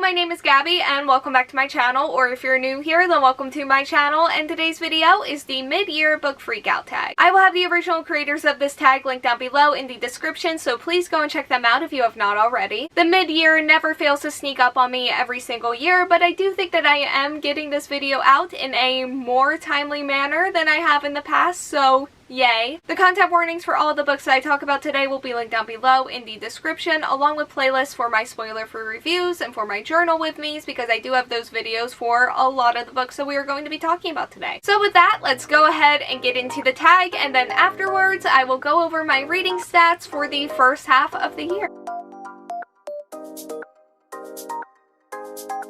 my name is Gabby and welcome back to my channel, or if you're new here, then welcome to my channel, and today's video is the mid-year book freakout tag. I will have the original creators of this tag linked down below in the description, so please go and check them out if you have not already. The mid-year never fails to sneak up on me every single year, but I do think that I am getting this video out in a more timely manner than I have in the past, so yay. The content warnings for all of the books that I talk about today will be linked down below in the description, along with playlists for my spoiler-free reviews and for my journal with me's, because I do have those videos for a lot of the books that we are going to be talking about today. So with that, let's go ahead and get into the tag, and then afterwards I will go over my reading stats for the first half of the year.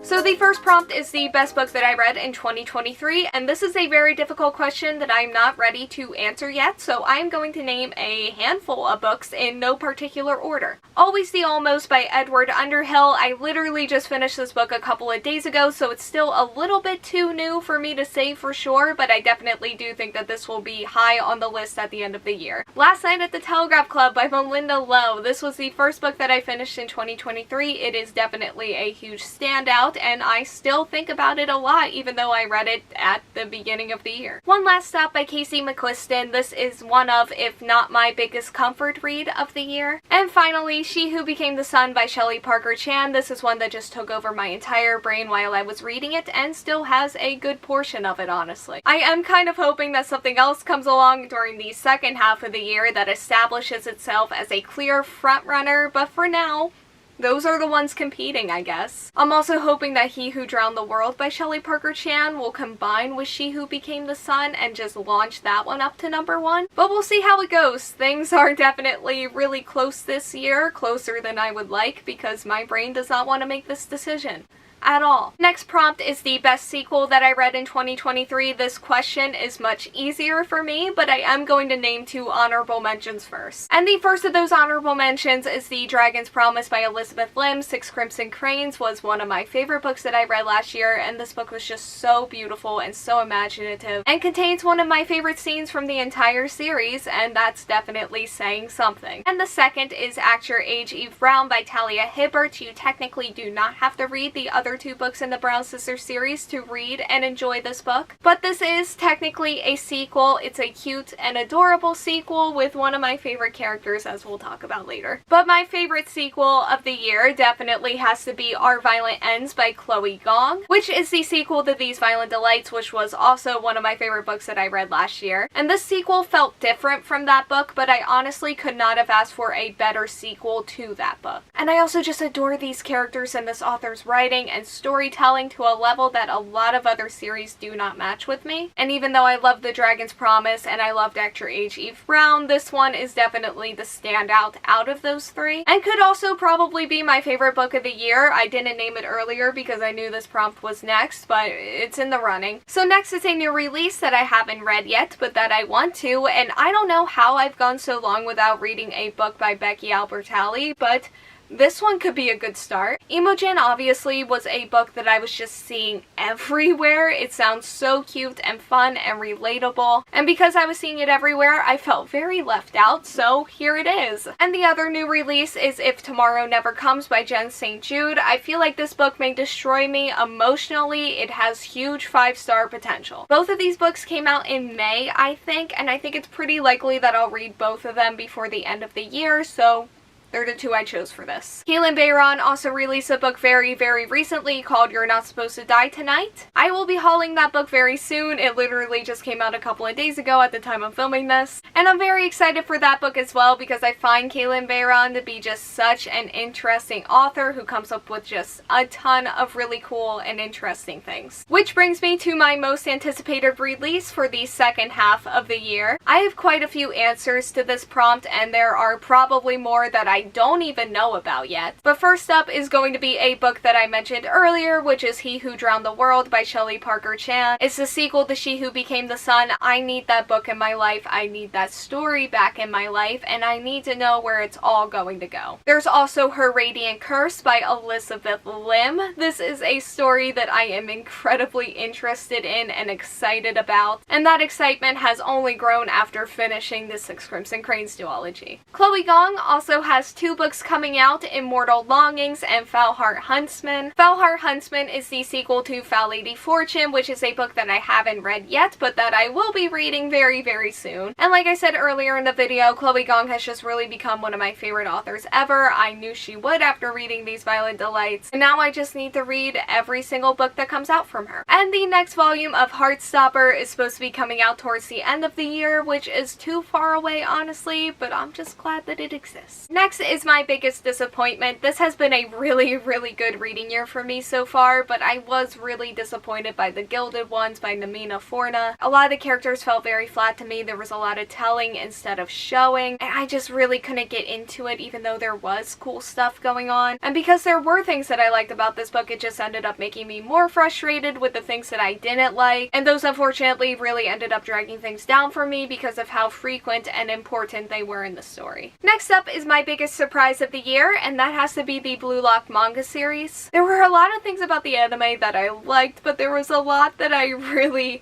So the first prompt is the best book that I read in 2023, and this is a very difficult question that I'm not ready to answer yet, so I'm going to name a handful of books in no particular order. Always the Almost by Edward Underhill. I literally just finished this book a couple of days ago, so it's still a little bit too new for me to say for sure, but I definitely do think that this will be high on the list at the end of the year. Last Night at the Telegraph Club by Melinda Lo. This was the first book that I finished in 2023. It is definitely a huge standout, and I still think about it a lot even though I read it at the beginning of the year. One Last Stop by Casey McQuiston. This is one of, if not my biggest comfort read of the year. And finally, She Who Became the Sun by Shelley Parker Chan. This is one that just took over my entire brain while I was reading it and still has a good portion of it, honestly. I am kind of hoping that something else comes along during the second half of the year that establishes itself as a clear frontrunner, but for now, those are the ones competing, I guess. I'm also hoping that He Who Drowned the World by Shelley Parker Chan will combine with She Who Became the Sun and just launch that one up to #1. But we'll see how it goes. Things are definitely really close this year, closer than I would like, because my brain does not want to make this decision at all. Next prompt is the best sequel that I read in 2023. This question is much easier for me, but I am going to name 2 honorable mentions first. And the first of those honorable mentions is The Dragon's Promise by Elizabeth Lim. Six Crimson Cranes was one of my favorite books that I read last year, and this book was just so beautiful and so imaginative, and contains one of my favorite scenes from the entire series, and that's definitely saying something. And the second is Act Your Age, Eve Brown by Talia Hibbert. You technically do not have to read the other 2 books in the Brown Sisters series to read and enjoy this book, but this is technically a sequel. It's a cute and adorable sequel with one of my favorite characters, as we'll talk about later. But my favorite sequel of the year definitely has to be Our Violent Ends by Chloe Gong, which is the sequel to These Violent Delights, which was also one of my favorite books that I read last year. And this sequel felt different from that book, but I honestly could not have asked for a better sequel to that book. And I also just adore these characters and this author's writing and storytelling to a level that a lot of other series do not match with me. And even though I love The Dragon's Promise and I loved Act Your Age, Eve Brown, this one is definitely the standout out of those 3, and could also probably be my favorite book of the year. I didn't name it earlier because I knew this prompt was next, but it's in the running. So next is a new release that I haven't read yet, but that I want to, and I don't know how I've gone so long without reading a book by Becky Albertalli, but this one could be a good start. Imogen obviously was a book that I was just seeing everywhere. It sounds so cute and fun and relatable, and because I was seeing it everywhere, I felt very left out, so here it is. And the other new release is If Tomorrow Never Comes by Jen St. Jude. I feel like this book may destroy me emotionally. It has huge 5-star potential. Both of these books came out in May, I think, and I think it's pretty likely that I'll read both of them before the end of the year, so they're the 2 I chose for this. Keelan Bayron also released a book very recently called You're Not Supposed to Die Tonight. I will be hauling that book very soon. It literally just came out a couple of days ago at the time I'm filming this. And I'm very excited for that book as well because I find Keelan Bayron to be just such an interesting author who comes up with just a ton of really cool and interesting things. Which brings me to my most anticipated release for the second half of the year. I have quite a few answers to this prompt, and there are probably more that I don't even know about yet. But first up is going to be a book that I mentioned earlier, which is He Who Drowned the World by Shelley Parker Chan. It's the sequel to She Who Became the Sun. I need that book in my life. I need that story back in my life, and I need to know where it's all going to go. There's also Her Radiant Curse by Elizabeth Lim. This is a story that I am incredibly interested in and excited about, and that excitement has only grown after finishing the Six Crimson Cranes duology. Chloe Gong also has 2 books coming out, Immortal Longings and Foul Heart Huntsman. Foul Heart Huntsman is the sequel to Foul Lady Fortune, which is a book that I haven't read yet, but that I will be reading very, very soon. And like I said earlier in the video, Chloe Gong has just really become one of my favorite authors ever. I knew she would after reading these Violent Delights, and now I just need to read every single book that comes out from her. And the next volume of Heartstopper is supposed to be coming out towards the end of the year, which is too far away, honestly, but I'm just glad that it exists. Next is my biggest disappointment. This has been a really, really good reading year for me so far, but I was really disappointed by The Gilded Ones by Namina Forna. A lot of the characters felt very flat to me. There was a lot of telling instead of showing, and I just really couldn't get into it even though there was cool stuff going on. And because there were things that I liked about this book, it just ended up making me more frustrated with the things that I didn't like, and those unfortunately really ended up dragging things down for me because of how frequent and important they were in the story. Next up is my biggest surprise of the year, and that has to be the Blue Lock manga series. There were a lot of things about the anime that I liked, but there was a lot that I really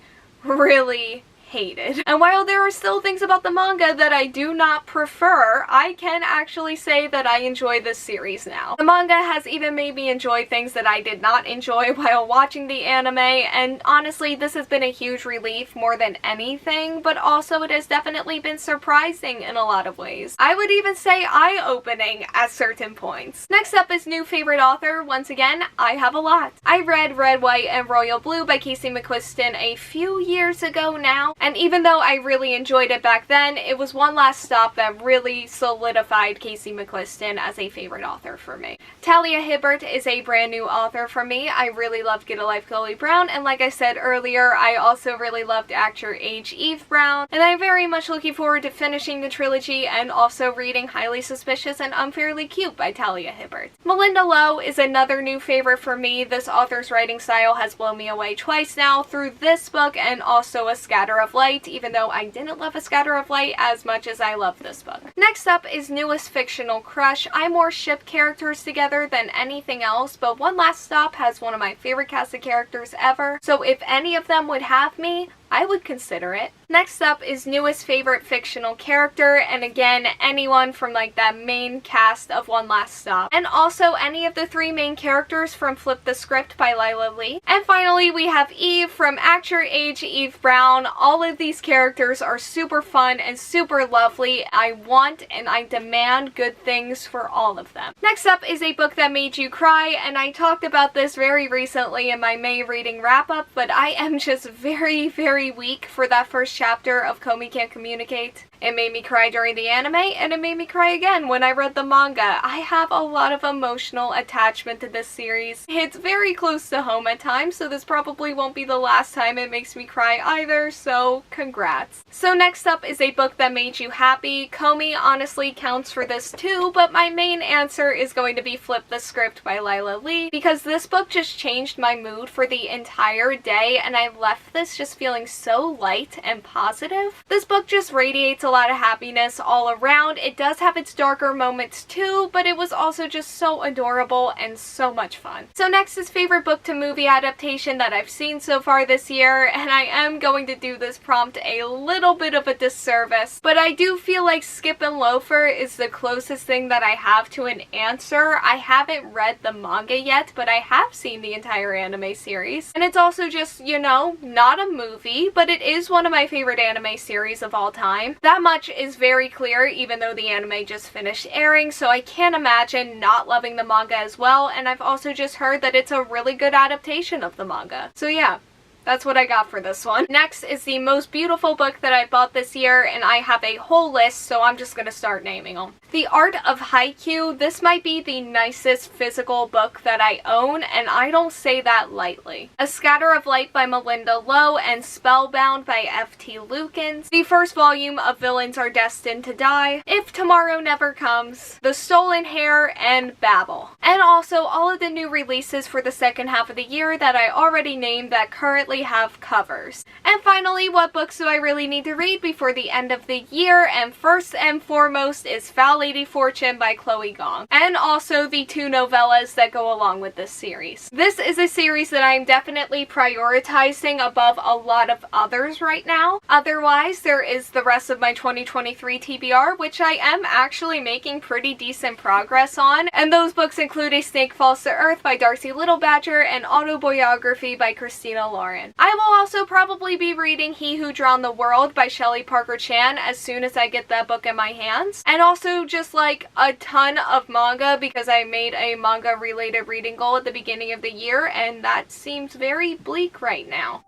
hated. And while there are still things about the manga that I do not prefer, I can actually say that I enjoy this series now. The manga has even made me enjoy things that I did not enjoy while watching the anime, and honestly, this has been a huge relief more than anything, but also it has definitely been surprising in a lot of ways. I would even say eye-opening at certain points. Next up is new favorite author. Once again, I have a lot. I read Red, White, and Royal Blue by Casey McQuiston a few years ago now, and even though I really enjoyed it back then, it was one last stop that really solidified Casey McQuiston as a favorite author for me. Talia Hibbert is a brand new author for me. I really loved Get a Life Chloe Brown, and like I said earlier, I also really loved Act Your Age Eve Brown, and I'm very much looking forward to finishing the trilogy and also reading Highly Suspicious and Unfairly Cute by Talia Hibbert. Melinda Lowe is another new favorite for me. This author's writing style has blown me away twice now through this book and also A Scatter of Light, even though I didn't love A Scatter of Light as much as I love this book. Next up is newest fictional crush. I more ship characters together than anything else, but One Last Stop has one of my favorite cast of characters ever, so if any of them would have me, I would consider it. Next up is newest favorite fictional character, and again, anyone from like that main cast of One Last Stop. And also any of the 3 main characters from Flip the Script by Lila Lee. And finally, we have Eve from Act Your Age Eve Brown. All of these characters are super fun and super lovely. I want and I demand good things for all of them. Next up is a book that made you cry, and I talked about this very recently in my May reading wrap-up, but I am just very weak for that first chapter of Komi Can't Communicate. It made me cry during the anime, and it made me cry again when I read the manga. I have a lot of emotional attachment to this series. It's very close to home at times, so this probably won't be the last time it makes me cry either, so congrats. So next up is a book that made you happy. Komi honestly counts for this too, but my main answer is going to be Flip the Script by Lila Lee, because this book just changed my mood for the entire day, and I left this just feeling so light and positive. This book just radiates a lot of happiness all around. It does have its darker moments too, but it was also just so adorable and so much fun. So next is favorite book to movie adaptation that I've seen so far this year, and I am going to do this prompt a little bit of a disservice, but I do feel like Skip and Loafer is the closest thing that I have to an answer. I haven't read the manga yet, but I have seen the entire anime series, and it's also just, you know, not a movie, but it is one of my favorite anime series of all time. That much is very clear, even though the anime just finished airing, so I can't imagine not loving the manga as well, and I've also just heard that it's a really good adaptation of the manga. So yeah. That's what I got for this one. Next is the most beautiful book that I bought this year, and I have a whole list, so I'm just gonna start naming them. The Art of Haikyuu. This might be the nicest physical book that I own, and I don't say that lightly. A Scatter of Light by Melinda Lowe and Spellbound by F.T. Lukens. The first volume of Villains Are Destined to Die. If Tomorrow Never Comes. The Stolen Hair, and Babel. And also all of the new releases for the second half of the year that I already named that currently definitely have covers. And finally, what books do I really need to read before the end of the year? And first and foremost is Foul Lady Fortune by Chloe Gong, and also the 2 novellas that go along with this series. This is a series that I'm definitely prioritizing above a lot of others right now. Otherwise, there is the rest of my 2023 TBR, which I am actually making pretty decent progress on, and those books include A Snake Falls to Earth by Darcy Little Badger and Autobiography by Christina Lauren. I will also probably be reading He Who Drowned the World by Shelley Parker Chan as soon as I get that book in my hands, and also just like a ton of manga because I made a manga related reading goal at the beginning of the year, and that seems very bleak right now.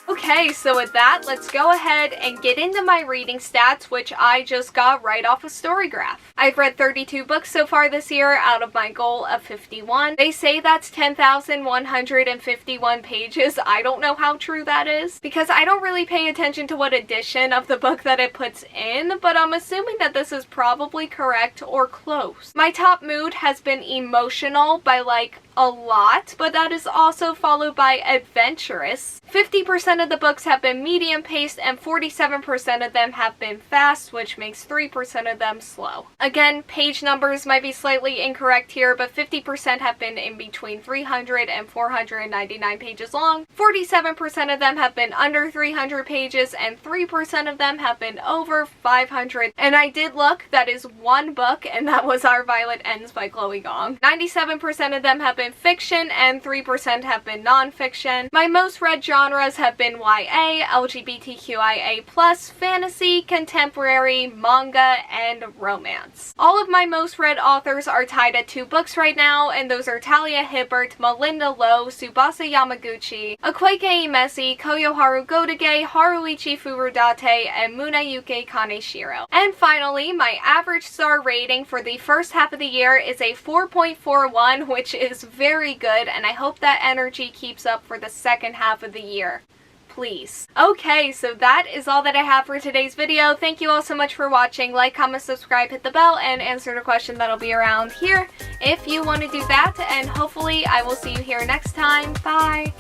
Okay, so with that, let's go ahead and get into my reading stats, which I just got right off of Storygraph. I've read 32 books so far this year out of my goal of 51. They say that's 10,151 pages. I don't know how true that is because I don't really pay attention to what edition of the book that it puts in, but I'm assuming that this is probably correct or close. My top mood has been emotional by like a lot, but that is also followed by adventurous. 50% of the books have been medium paced and 47% of them have been fast, which makes 3% of them slow. Again, page numbers might be slightly incorrect here, but 50% have been in between 300 and 499 pages long. 47% of them have been under 300 pages and 3% of them have been over 500. And I did look, that is one book, and that was Our Violet Ends by Chloe Gong. 97% of them have been fiction and 3% have been non-fiction. My most read genres have been YA, LGBTQIA+, fantasy, contemporary, manga, and romance. All of my most read authors are tied at 2 books right now, and those are Talia Hibbert, Melinda Lowe, Tsubasa Yamaguchi, Akwaeke Imesi, Koyoharu Godage, Haruichi Furudate, and Munayuki Kaneshiro. And finally, my average star rating for the first half of the year is a 4.41, which is very good, and I hope that energy keeps up for the second half of the year. Please. Okay, so that is all that I have for today's video. Thank you all so much for watching. Like, comment, subscribe, hit the bell, and answer the question that'll be around here if you want to do that, and hopefully I will see you here next time. Bye!